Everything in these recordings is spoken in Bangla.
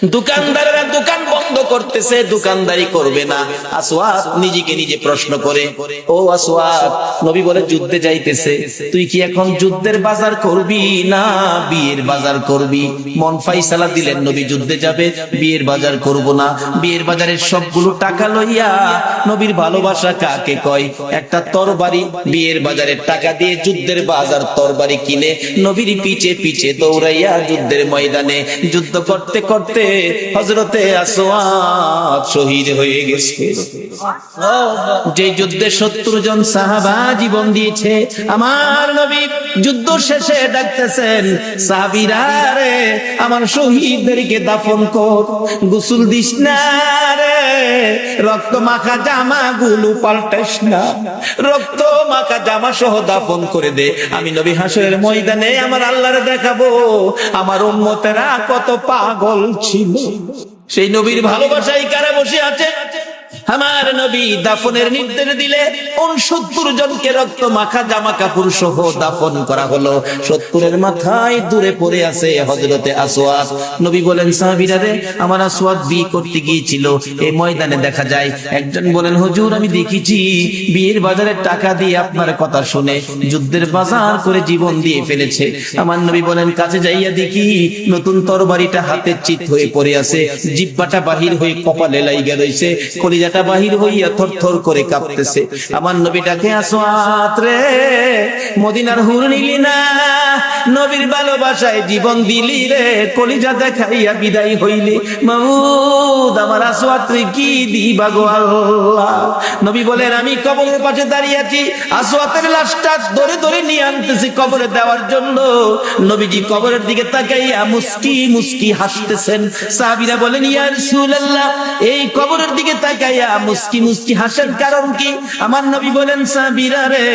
দোকানদারেরা দোকান বন্ধ করতেছে, দোকানদারি করবে না। আসওয়াদ নিজেকে নিজে প্রশ্ন করে, ও আসওয়াদ, নবী বলে যুদ্ধে যাইতেছে, তুই কি এখন যুদ্ধের বাজার করবি না বিয়ের বাজার করবি? মন ফাইসালা দিলেন নবী যুদ্ধে যাবে, বিয়ের বাজার করব না। বিয়ের বাজারের সবগুলো টাকা লইয়া, নবীর ভালোবাসা কাকে কয়, একটা তরবারি বিয়ের বাজারের টাকা দিয়ে যুদ্ধের বাজার তরবারি কিনে নবীর পিছে পিছে দৌড়াইয়া যুদ্ধের ময়দানে যুদ্ধ করতে করতে হযরতে আসওয়াদ শহীদ হয়ে গেছে। যে যুদ্ধে 70 জন সাহাবা জীবন দিয়েছে, আমার নবী যুদ্ধ শেষে ডাকতেছেন, সাহাবীরা রে, আমার শহীদদেরকে দাফন কর, গোসল দিস না রে, রক্ত মাখা জামা গুলো পাল্টাস না, রক্ত মাখা জামা সহ দাফন করে দে। আমি নবী হাসরের ময়দানে আমার আল্লাহরে দেখাবো আমার উম্মতেরা কত পাগল ছিল। সেই নবীর ভালোবাসায় কারা বসে আছে? আমার নবী দাফনের নির্দেশ দিলে 69 জনকে রক্ত মাখা জামা কাপড় সহ দাফন করা হলো। 70-এর মাথায় দূরে পড়ে আছে হযরতে আসওয়াদ। নবী বলেন, সাহাবীরা রে, আমার আসওয়াদ বিয়ে করতে গিয়েছিল, এই ময়দানে দেখা যায়। একজন বলেন, হুজুর আমি দেখেছি বিয়ের বাজারে টাকা দিয়ে আপনার কথা শুনে যুদ্ধের বাজার করে জীবন দিয়ে ফেলেছে। আমার নবী বলেন, কাছে যাইয়া দেখি নতুন তরবারিটা হাতে চিত হয়ে পড়ে আছে, জিহ্বাটা বাহির হয়ে কপালে লাইগা রইছে, কলিজাটা বাহির হইয়া থরথর করে কাঁপতেছে। আমার নবীটাকে, আসওয়াদ রে, মদিনার হুর নিলি না, নবীর ভালোবাসায় জীবন দিলি রে, কলিজা দেখাইয়া বিদায় হইলি, মাউদ আমার আসওয়াদ তুই কি দিবা গো আল্লাহ? নবী বলেন, আমি কবরের পাশে দাঁড়িয়ে আছি, আসওয়াদের লাশটা ধরে ধরে নিয়ে আনতেছি কবরে দেওয়ার জন্য। নবীজি কবরের দিকে তাকাইয়া মুস্কি মুস্কি হাসতেছেন। সাহাবীরা বলেন, ইয়া রাসূলুল্লাহ, এই কবরের দিকে তাকাইয়া মুস্কি মুস্কি হাসার কারণ কি? আমার নবী বলেন, সাহাবীরা রে,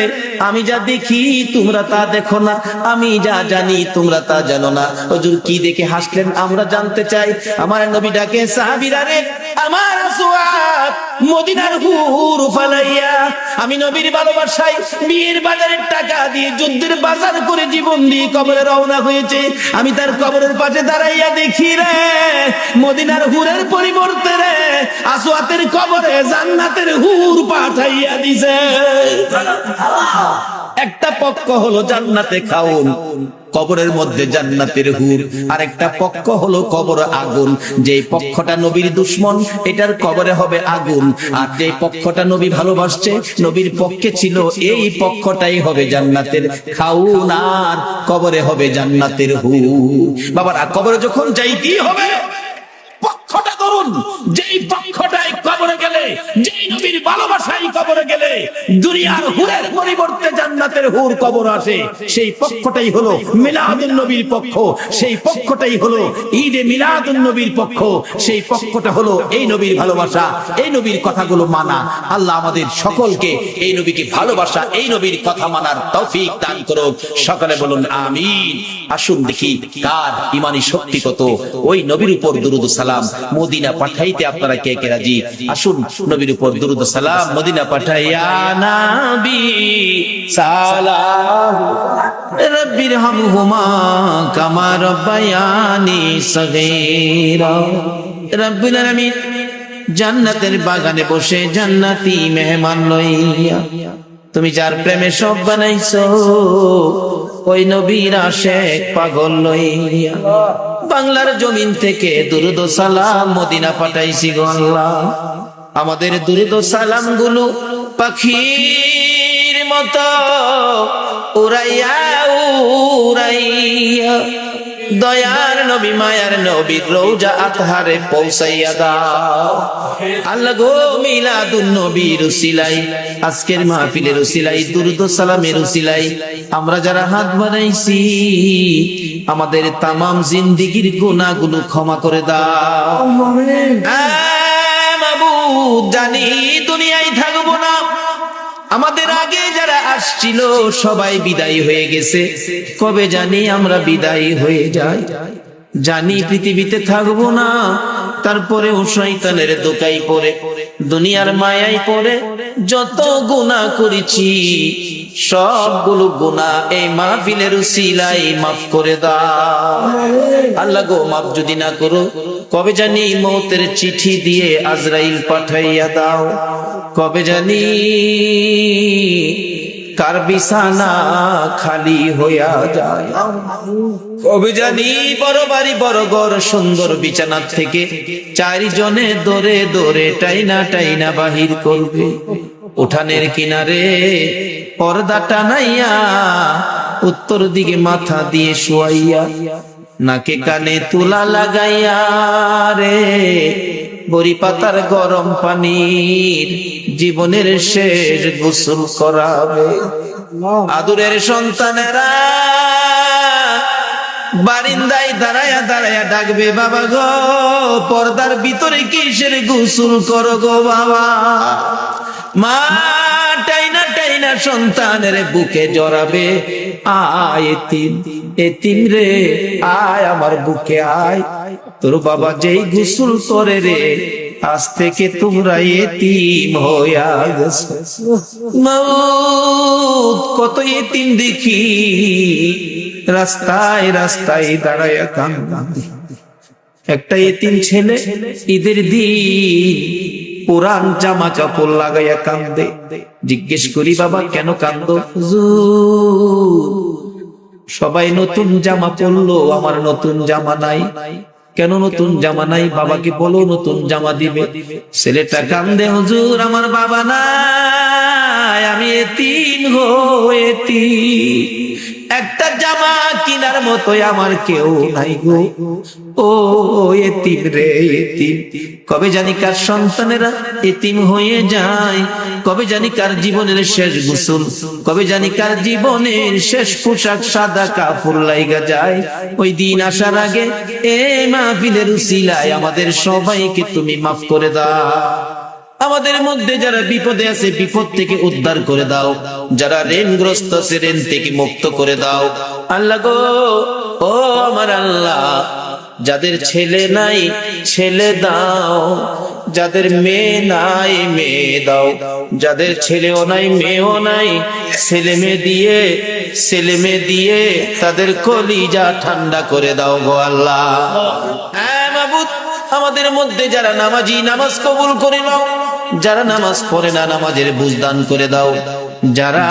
আমি যা দেখি তোমরা তা দেখো না, আমি যা জানি তোমরা তা জানো না। হুজুর কি দেখে হাসলেন আমরা জানতে চাই। আমার নবী ডাকে, সাহাবীরা রে, আমার আসওয়াদ মদিনার হুর ফালাইয়া আমি নবীর ভালোবাসায় বিয়ের বাজারের টাকা দিয়ে যুদ্ধের বাজার করে জীবন দিয়ে কবরে রওনা হয়েছে। আমি তার কবরের পাশে দাঁড়াইয়া দেখি রে, মদিনার হুরের পরিবর্তে রে আসওয়াদের কবরে জান্নাতের হুর পাঠাইয়া দিছে। একটা পক্ষ হলো জান্নাতে খাউন, কবরের মধ্যে জান্নাতের হুর, আর একটা পক্ষ হলো কবর আগুন। যে পক্ষটা নবীর দুশমন, এটার কবরে হবে আগুন, আর যে পক্ষটা নবী ভালোবাসছে, নবীর পক্ষে ছিল, এই পক্ষটাই হবে জান্নাতের খাউন, আর কবরে হবে জান্নাতের হুর। বাবারা, কবরে যখন যাইতেই হবে, পক্ষটা ধরুন, যেই পক্ষটাই কবরে গেলে, যেই নবীর ভালোবাসায় কবরে গেলে দুনিয়ার হুরের পরিবর্তে জান্নাতের হুর কবর আসে, সেই পক্ষটাই হলো মিলাদুন নবীর পক্ষ, সেই পক্ষটাই হলো ঈদে মিলাদুন নবীর পক্ষ, সেই পক্ষটা হলো এই নবীর ভালোবাসা, এই নবীর কথাগুলো মানা। আল্লাহ আমাদের সকলকে এই নবীকে ভালোবাসা, এই নবীর কথা মানার তৌফিক দান করুন। সকলে বলুন আমিন। আসুন দেখি কার ইমানি শক্তি কত। ওই নবীর উপর দুরূদ ও সালাম মদিনা পাঠাইতে আপনারা কে কে রাজি? আসুন নবীর উপর দুরূদ ও সালাম মদিনা পাঠাইয়া, নবী সালাম রব্বির হামহুমা কামা রব্বায়ানি সগীরা। রব্বুল আলামিন জান্নাতের বাগানে বসে জান্নাতি মেহমান লইয়া তুমি যার প্রেমে সব বানাইছো, ওই নবীর আশিক পাগল লইয়া বাংলার জমিন থেকে দুরূদ ও সালাম মদিনা পাঠাইছি গো আল্লাহ। আমাদের দুরূদ ও সালাম গুলো পাখির মতো উড়াইয়া উড়াইয়া দয়ার নবী মায়ার নবীর রওজা আতহারে পৌঁছাইয়া দাও। আল্লাহ গো, মিলাদুন নবীর উসিলাই, আজকের মাহফিলের উসিলাই, দুরূদ ও সালামের উসিলাই আমরা যারা হাত বাড়াইছি, আমাদের তামাম জিন্দেগীর গুনাহগুলো ক্ষমা করে দাও। মাবুদ, জানি দুনিয়ায় থাকবো না, আমাদের আগে যারা আসছিল সবাই বিদায় হয়ে গেছে, কবে জানি আমরা বিদায় হয়ে যাই। জানি পৃথিবীতে থাকবো না, তারপরেও শয়তানের দোকায় পড়ে, দুনিয়ার মায়ায় পড়ে যত গুনাহ করেছি সবগুলো গুনাহ এই মাহফিলের উসিলায় মাফ করে দাও। আল্লাহ গো, মাফ যদি না করো, কবে জানি মৌতের চিঠি দিয়ে আজরাইল পাঠাইয়া দাও। কবে জানি কার বিছানা খালি হইয়া যায়। কবে জানি বড় বাড়ি বড় ঘর সুন্দর বিছানা থেকে চারজনে দৌড়ে দৌড়ে টাইনা টাইনা বাহির করবে। উঠানের কিনারে পর্দা টানাইয়া উত্তর দিকে মাথা দিয়ে শুয়াইয়া নাকে কানে তুলা লাগাইয়া রে বড়ি পাতার গরম পানির জীবনের শেষ গোসল করাবে। আদুরের সন্তানেরা বারিন্দায় দাঁড়ায়া দাঁড়ায়া ডাকবে, বাবা গো পর্দার ভিতরে কিসের গোসল করো গো বাবা। মা টাইনা টাইনা সন্তানের বুকে জড়াবে, আয় এতিম, এতিম রে আয় আমার বুকে আয়, তোর বাবা যেই গোসল করে রে আজ থেকে তোমরা এতিম হইয়া গেছো। মউত কত এতিম দেখি রাস্তায় রাস্তায় দাঁড়ায়া কান্দে। একটা এতিম ছেলে ঈদের দিন পুরান জামা কাপড় লাগাইয়া কান্দে। জিজ্ঞেস করি, বাবা কেন কান্দো? হুজুর সবাই নতুন জামা পরলো, আমার নতুন জামা নাই। কেন নতুন জামা নাই? বাবাকে বলো নতুন জামা দিবে। ছেলেটা কান্দে, হুজুর আমার বাবা নাই, আমি এতিম গো এতিম, একটা জামা কিনার মতো আমার কেউ নাই গো। ও এতিম রে এতিম, কবে জানি কার সন্তানেরা এতিম হয়ে যায়, কবে জানি কার জীবনের শেষ গোসল, কবে জানি কার জীবনের শেষ পোশাক সাদা কাপড় লাইগা যায়। ওই দিন আসার আগে এই মাহফিলের উসিলায় আমাদের সবাইকে তুমি মাফ করে দাও। আমাদের মধ্যে যারা বিপদে আছে বিপদ থেকে উদ্ধার করে দাও, যারা ঋণগ্রস্ত আছে ঋণ থেকে মুক্ত করে দাও। আল্লাহ গো, ও আমার আল্লাহ, যাদের ছেলে নাই ছেলে দাও, যাদের মেয়ে নাই মেয়ে দাও, যাদের ছেলেও নাই মেয়েও নাই ছেলে মেয়ে দিয়ে তাদের কলিজা ঠান্ডা করে দাও গো আল্লাহ। হ্যাঁ মাবুদ, আমাদের মধ্যে যারা নামাজি নামাজ কবুল করে নাও, যারা নামাজ পড়ে না নামাজের বুঝদান করে দাও, যারা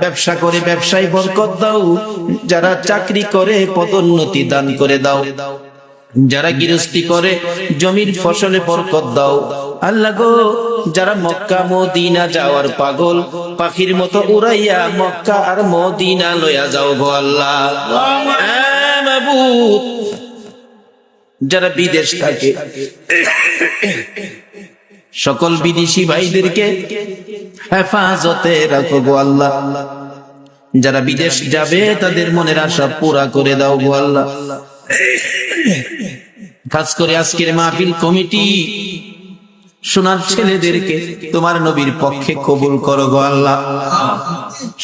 ব্যবসা করে ব্যবসায় বরকত দাও, যারা চাকরি করে পদোন্নতি দান করে দাও, যারা গৃহস্থী করে জমির ফসলে বরকত দাও। আল্লাহ গো, যারা মক্কা মদিনা যাওয়ার পাগল পাখির মতো উড়াইয়া মক্কা আর মদিনা লইয়া যাও গো আল্লাহ। হ্যাঁ মাবুদ, যারা বিদেশ থাকে সকল বিদেশি ভাইদেরকে হেফাজতে রাখো গো আল্লাহ। যারা বিদেশ যাবে তাদের মনের আশা পুরা করে দাও গো আল্লাহ। খাস করে আজকের মাহফিল কমিটি সোনার ছেলেদেরকে তোমার নবীর পক্ষে কবুল করো গো আল্লাহ।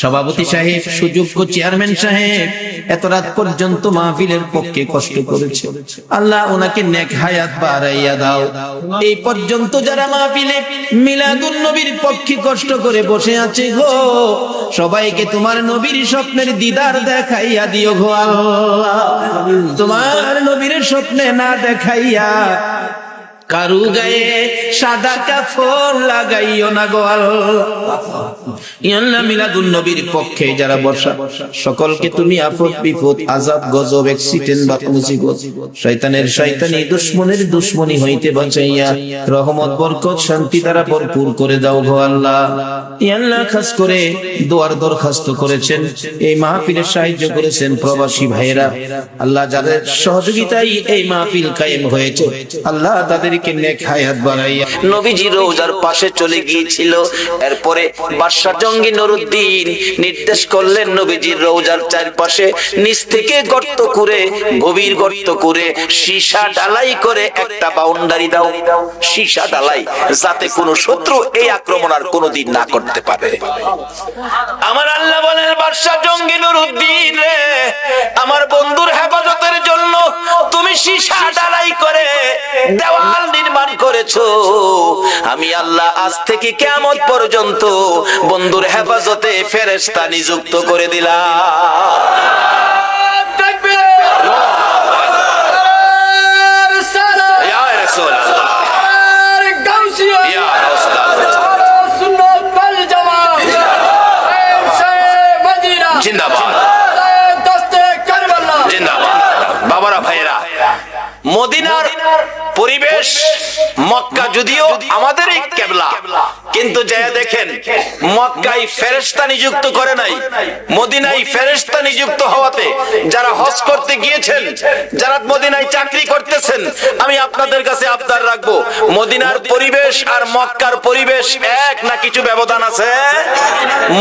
সভাপতি সাহেব, সুযোগ্য চেয়ারম্যান সাহেব এত রাত পর্যন্ত মাহফিলের পক্ষে কষ্ট করেছে, আল্লাহ ওনাকে নেক হায়াত বাড়াইয়া দাও। এই পর্যন্ত যারা মাহফিলে মিলাদুন নবীর পক্ষে কষ্ট করে বসে আছে গো, সবাইকে তোমার নবীর স্বপ্নের দিদার দেখাইয়া দিও গো আল্লাহ। তোমার নবীর স্বপ্নে না দেখাইয়া কারু গায়ে সাদা কাপড় লাগাইও না গো আল্লাহ। মিলাদুন নবীর পক্ষে যারা বসা সকলকে তুমি আপদ বিপদ আযাব গজব অ্যাক্সিডেন্ট বা মুসিবত শয়তানের শয়তানি দুশমনের দুশমনি হইতে বাঁচাইয়া রহমত বরকত শান্তি দ্বারা ভরপুর করে দাও গো আল্লাহ। আল্লাহ খাস করে দোয়ার দরখাস্ত করেছেন, এই মাহফিলে সাহায্য করেছেন প্রবাসী ভাইয়েরা, আল্লাহ যাদের সহযোগিতায় এই মাহফিল কায়েম হয়েছে, আল্লাহ তাদের নবীজি রওজার পাশে চলে গিয়েছিল। এরপরে বাদশাহ জঙ্গি নুরউদ্দিন নির্দেশ করলেন নবীজির রওজার চারপাশে নিচ থেকে গর্ত করে, গভীর গর্ত করে সীসা ঢালাই করে একটা বাউন্ডারি দাও, সীসা ঢালাই, যাতে কোনো শত্রু এই আক্রমণ আর কোনোদিন না করতে পারে। আমার আল্লাহ বলেন, বাদশাহ জঙ্গি নুরউদ্দিন রে, আমার বন্ধুর হেফাজতের জন্য তুমি সীসা ঢালাই করে দেওয়াল নির্মাণ দান করেছো, আমি আল্লাহ আজ থেকে কিয়ামত পর্যন্ত বন্ধুর হেফাজতে ফেরেশতা নিযুক্ত করে দিলাম। বাবারা ভাইরা, মদিনার পরিবেশ, মক্কা যদিও আমাদেরই কিবলা, কিন্তু যারা দেখেন মক্কায় ফেরেশতা নিযুক্ত করে নাই, মদিনায় ফেরেশতা নিযুক্ত হওয়াতে যারা হজ করতে গিয়েছেন, যারা মদিনায় চাকরি করতেছেন, আমি আপনাদের কাছে আবদার রাখবো, মদিনার পরিবেশ আর মক্কার পরিবেশ এক না কিছু ব্যবধান আছে?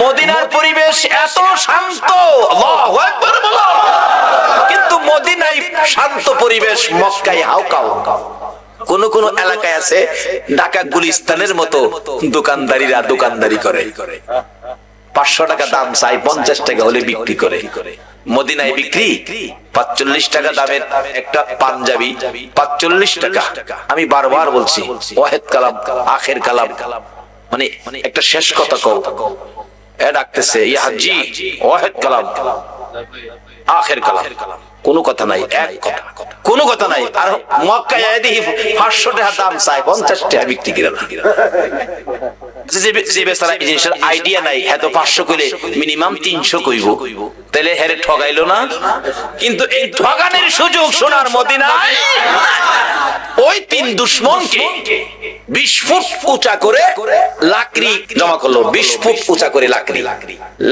মদিনার পরিবেশ এত শান্ত, আল্লাহু আকবার বলো, কিন্তু মদিনায় শান্ত পরিবেশ, মক্কায় হাউকাউ। কোন কোন এলাকায় আছে ঢাকা গুলিস্তানের মতো দোকানদারিরা দোকানদারি করে, 500 টাকা দাম চাই, 50 টাকা হলে বিক্রি করে। মদিনায় বিক্রি 45 টাকা দামের একটা পাঞ্জাবি 45 টাকা। আমি বারবার বলছি, ওয়াহিদ কালাম আখের কালাম, মানে একটা শেষ কথা কও, এ ডাকতেছে ইয়া হাজি ওয়াহিদ কালাম আখের কালাম, কোনো কথা নাই, এক কথা, কোনো কথা নাই। আর মক্কায় দেখি 500 টাকা দাম চাই, 50 টাকা বিক্রি করে না। যে বেচারা এই জিনিসের আইডিয়া নাই, এত 500 কইলে মিনিমাম 300 কইব, তাহলে হেরে ঠগাইলো না? কিন্তু এই ঠগানের সুযোগ সোনার মদিনায় ওই 3 দুশমনকে 20 ফুট উঁচা করে লাকড়ি জমা করলো, 20 ফুট উঁচা করে লাকড়ি,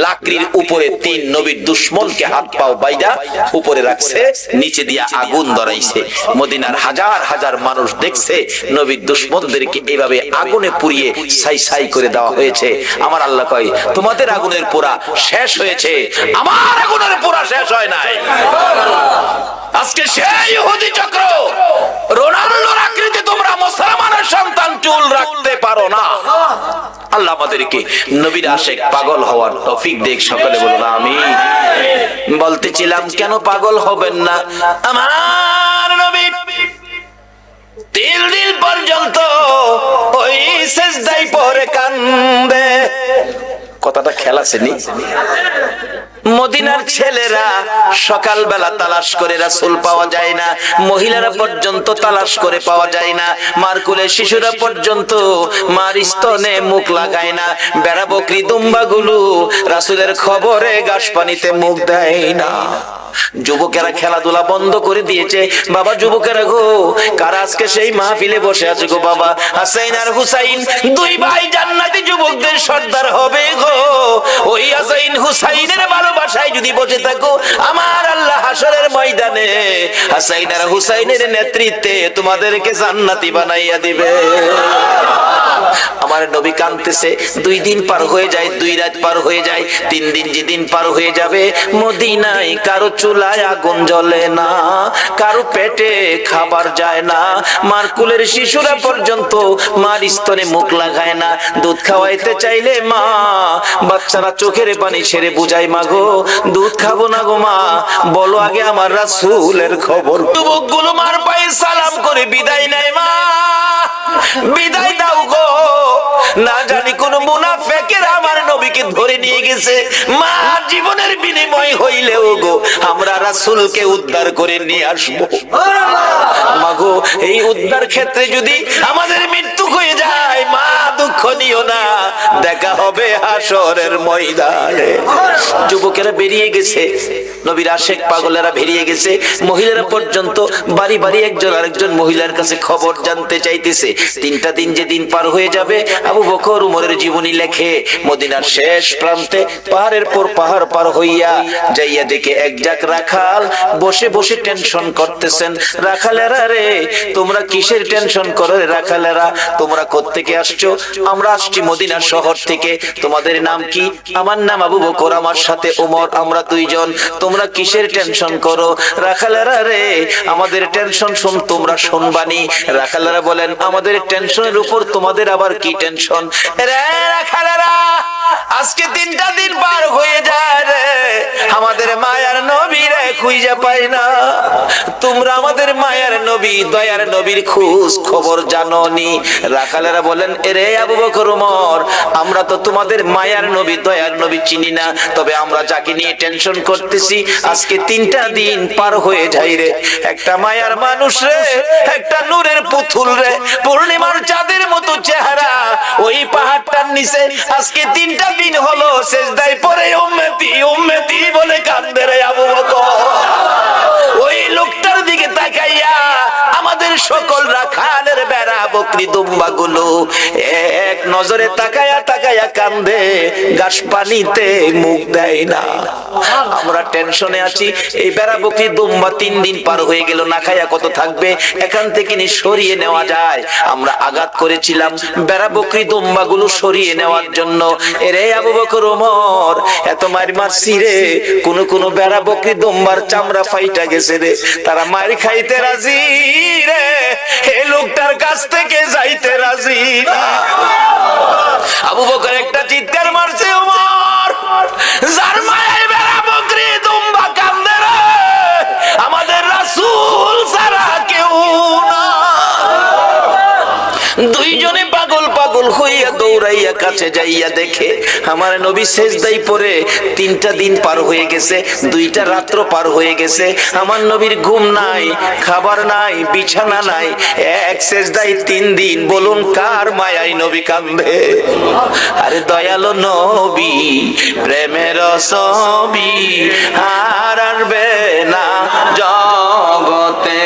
লাকড়ির উপরে 3 নবীর দুশমনকে হাত পাও বাইদা উপরে রাখছে, নিচে দিয়া আগুন ধরাইছে। মদিনার হাজার হাজার মানুষ দেখছে নবীর দুশমনদেরকে এইভাবে আগুনে পুড়িয়ে ছাই ছাই করে দেওয়া হয়েছে। আমার আল্লাহ কয়, তোমাদের আগুনের পোড়া শেষ হয়েছে, আমার আগুনের পোড়া শেষ হয় নাই। আজকে সেই ইহুদি চক্র, রোনাল্ডোর আকৃতি তোমরা মুসলমানের সন্তান চুল রাখতে পারো না। আল্লাহ আমাদেরকে নবীর আশিক পাগল হওয়ার তৌফিক দেখ, সকলে বলুন আমিন। বলতেছিলাম কেন পাগল হবেন না? আমার নবী 3 দিন পর্যন্ত ওই সিজদায় পড়ে কান্দে। কথাটা খেলাছেনি? মদিনার ছেলেরা সকালবেলা তালাশ করে রাসূল পাওয়া যায় না, মহিলারা পর্যন্ত তালাশ করে পাওয়া যায় না, মার কোলে শিশুরা পর্যন্ত মার স্তনে মুখ লাগায় না, বেড়া বকরি দুম্বাগুলো রাসূলের খবরে ঘাস পানিতে মুখ দেয় না। যুবকেরা খেলাধুলা বন্ধ করে দিয়েছে। বাবা যুবকেরা গো, কারা আজকে সেই মাহফিলে বসে আছে গো? বাবা হাসাইন আর হুসাইন 2 ভাই জান্নাতি যুবকদের সর্দার হবে গো। ওই হাসাইন হুসাইনের ভালোবাসায় যদি বসে থাকো, আমার আল্লাহ হাসরের ময়দানে হাসাইন আর হুসাইনের নেতৃত্বে তোমাদেরকে জান্নাতি বানাইয়া দিবে। আমার নবী কাঁদতেছে। 2 দিন পার হয়ে যায়, 2 রাত পার হয়ে যায়, 3 দিন যেদিন পার হয়ে যাবে, মদিনায় কারো চুলায় আগুন জ্বলে না, কারো পেটে খাবার যায় না, মার কুলের শিশুরা পর্যন্ত মার স্তনে মুখ লাগায় না। দুধ খাওয়াইতে চাইলে মা বাচ্চারা চোখের পানি ছেড়ে বুঝায়, মা গো দুধ খাবো না গো মা, বলো আগে আমার রাসূলের খবর। যুবকগুলো মার পায়ে সালাম করে বিদায় নেয়, মা বিদায় দাও গো, না জানি কোন মুনাফিকের আমার নবীকে ধরে নিয়ে গেছে। মা জীবনের বিনিময় হইলেও গো আমরা রাসূলকে উদ্ধার করে নিয়ে আসবো। মা গো এই উদ্ধার ক্ষেত্রে যদি আমাদের মৃত্যু হয়ে যায়, মা দুঃখ নিও না, দেখা হবে হাসরের ময়দানে। যুবকেরা বেরিয়ে গেছে, নবীর আশিক পাগলেরা বেরিয়ে গেছে, মহিলারা পর্যন্ত বাড়ি বাড়ি একজন আরেকজন মহিলার কাছে খবর জানতে চাইতেছে। 3টা দিন যেদিন পার হয়ে যাবে, আবু বকর উমরের জীবনী লেখে মদিনার শেষ প্রান্তে পাহাড়ের পর পাহাড় পার হইয়া যাইয়া দেখে এক জাক রাখাল বসে বসে টেনশন করতেছেন। রাখালেরা রে, তোমরা কিসের টেনশন করো রে রাখালেরা? তোমরা কোত্থেকে আসছো? আমরা আসছি মদিনা শহর থেকে। তোমাদের নাম কি? আমার নাম আবু বকর, আমার সাথে ওমর, আমরা 2 জন। তোমরা কিসের টেনশন করো? রাখালেরা রে, আমাদের টেনশন শুন তোমরা শুনবানি। রাখালেরা বলেন, আমাদের টেনশনের উপর তোমাদের আবার কি টেনশন? রে রাখালেরা, আজকে 3টা দিন পার হয়ে যায় রে, আমাদের মায়ার নবী রে খুঁজে পাই না। তোমরা আমাদের মায়ার নবী দয়ার নবীর খোঁজ খবর জানোনি। রাখালেরা বলেন, এরে আবু বকর ওমর, আমরা তো তোমাদের মায়ার নবী দয়ার নবী চিনি না, তবে আমরা যাকে নিয়ে টেনশন করতেছি আজকে 3টা দিন পার হয়ে যায় রে। একটা মায়ার মানুষ রে, একটা নূরের পুতুল রে, পূর্ণিমার চাঁদের মতো চেহারা, ওই পাহাড়টার নিচে আজকে 3টা দিন হলো সেজদায় পড়ে উম্মতি উম্মতি বলে কান্দে রে আবু বকর। ওই লোকটার দিকে তাকাইয়া আমাদের সকল রাখালের বেড়া বকরি দুম্বা গুলো এক নজরে তাকায়া তাকায়া কান্দে, গাছ পানিতে মুখ দেয় না। আমরা টেনশনে আছি, এই বেড়া বকরি দুম্বা 3 দিন পার হয়ে গেল, না খায়া কত থাকবে, এখান থেকে নি সরিয়ে নেওয়া যায়। আমরা আঘাত করেছিলাম বেড়া বকরি দুম্বা গুলো সরিয়ে নেওয়ার জন্য। এরে আবু বকর ওমর, এত মার মারছি রে, কোন বেড়া বকরি দুম্বার চামড়া ফাইটা গেছে রে, তারা মার খাইতে রাজি রে, এই লোকটার কাছ থেকে যাইতে রাজি না। আবু বকর একটা চিৎকার মারছে, ওমর, যার মায়ের বেড়া বকরি দুম্বা কান্দে রে, আমাদের রাসূল ছাড়া কেউ না। দুইজনে পাগল পাগল হইয়া দৌড়াইয়া কাছে যাইয়া দেখে আমার নবী সেজদায় পড়ে 3টা দিন পার হয়ে গেছে, 2টা রাত্র পার হয়ে গেছে। আমার নবীর ঘুম নাই, খাবার নাই, বিছানা নাই, এক সেজদায় 3 দিন। বলুন কার মায়ায় নবী কান্দে? আরে দয়ালো নবী, প্রেমের ছবি আর আসবে না জগতে,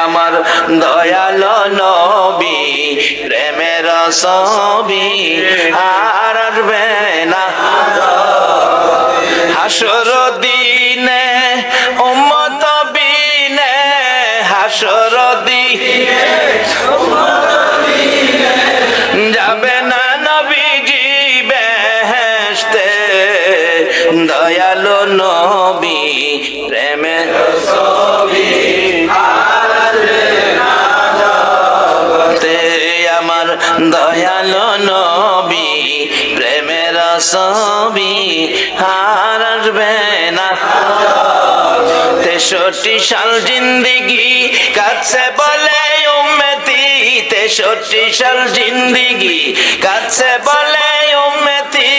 আমার দয়ালো নবী, প্রেমের ছবি আর আসবে না। হাসর দিনে উম্মত বিনে, হাসর দিনে যাবে না নবীজি বেহেশতে, দয়ালো নবী, প্রেমের ছবি আর আসবে না জগতে, আমার দয়ালো নবী, প্রেমের ছবি আর আসবে না। 63 সাল জিন্দিগি কাছে বলে উম্মতি, 63 সাল জিন্দিগি কাছে বলে উম্মতি,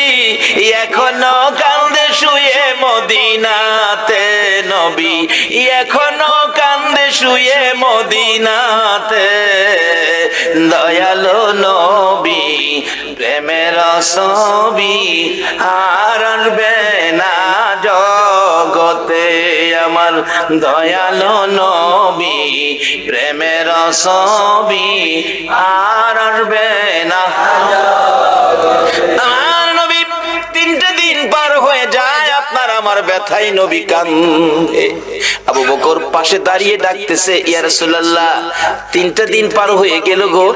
এখনো কান্দে শুয়ে মদিনাতে নবী, এখনো কান্দে শুয়ে মদিনাতে, দয়ালো নবী, প্রেমের ছবি আর আসবে না জগতে, আমার দয়ালো নবী, প্রেমের ছবি আর আসবে না। আমার নবী 3টে দিন পার হয়ে যায়, আপনার আমার ব্যথায় নবী কান্দে। আবু বকর পাশে দাঁড়িয়ে ডাকতেছে, ইয়া রাসূলুল্লাহ, 3টা দিন পার হয়ে গেল গো,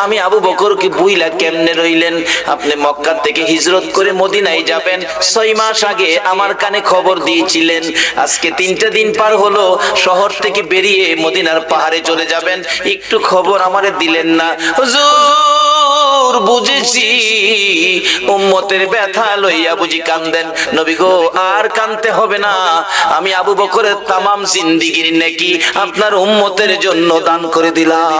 আমি আবু বকরকে বুইলা কেমনে রইলেন? আপনি মক্কা থেকে হিজরত করে মদিনায় যাবেন, 6 মাস আগে আমার কানে খবর দিয়েছিলেন, আজকে 3টা দিন পার হলো, শহর থেকে বেরিয়ে মদিনার পাহাড়ে চলে যাবেন, একটু খবর আমারে দিলেন না। হুজুর, বুঝেছি উম্মতের ব্যথা লইয়া বুঝি কান্দেন। নবী গো, আর কানতে হবে না, আমি আবু বকরের তামাম জিন্দেগীর নেকি আপনার উম্মতের জন্য দান করে দিলাম।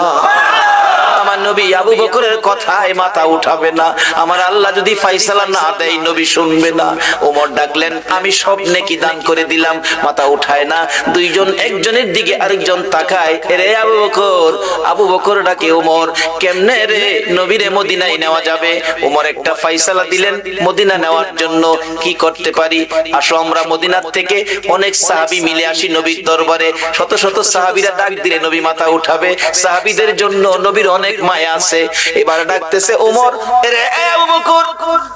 আমার নবী আবু বকরের কথায় মাথা উঠাবে না, আমার আল্লাহ যদি ফায়সালা না দেয় নবী শুনবে না। ওমর ডাকলেন, আমি সব নেকি দান করে দিলাম, মাথা উঠায় না। দুইজন একজনের দিকে আরেকজন তাকায়, রে আবু বকর। আবু বকর ডাকে, ওমর, কেমনে রে নবীরে মদিনায় নেওয়া যাবে? ওমর একটা ফায়সালা দিলেন মদিনা নেওয়ার জন্য। কি করতে পারি? আসো আমরা মদিনার থেকে অনেক সাহাবী মিলে আসি নবীর দরবারে। শত শত সাহাবীরা ডাক দিলে নবী মাথা উঠাবে, সাহাবীদের জন্য নবীর অনেক মায়া আছে। এবার ডাকতেছে, ওমর, রে আবু বকর,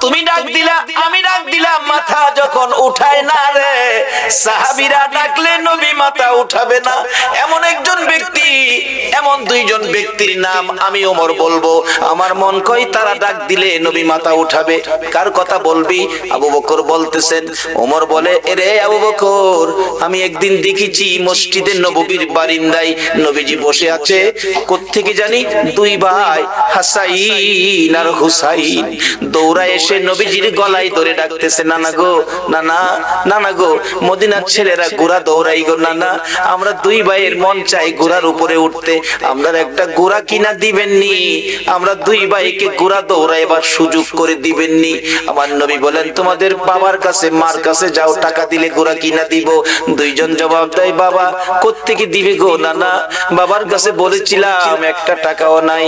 তুমি ডাক দিলা, আমি ডাক দিলাম, মাথা যখন উঠায় না রে, সাহাবীরা ডাকলে নবী মাথা উঠাবে না। এমন একজন ব্যক্তি, এমন 2জন ব্যক্তির নাম আমি ওমর বলবো, আমার মন কয় তারা ডাক দিলে নবী মাথা উঠাবে। কার কথা বলবি? আবু বকর বলতেছেন। ওমর বলে, রে আবু বকর, আমি একদিন দেখেছি মসজিদে নববীর বারিন্দায় নবীজি বসে আছে, কোত্থেকে জানি 2 ভাই হাসাইন আর হুসাইন দৌড়া এসে নবীজির গলায় ধরে ডাকতেছে, নানা গো, নানা, নানা গো, মদিনার ছেলেরা ঘোড়া দৌড়াই গো নানা, আমরা দুই ভাইয়ের মন চাই ঘোড়ার উপরে উঠতে, আমরা একটা ঘোড়া কিনা দিবেননি, আমরা দুই ভাইকে ঘোড়া দৌড়াইবার সুযোগ করে দিবেননি। আমার নবী বলেন, তোমাদের বাবার কাছে মার কাছে যাও, টাকা দিলে ঘোড়া কিনা দিব। দুইজন জবাব দেয়, বাবা কোত্থেকে দিবে গো নানা, বাবার কাছে বলেছিলাম একটা টাকাও নাই।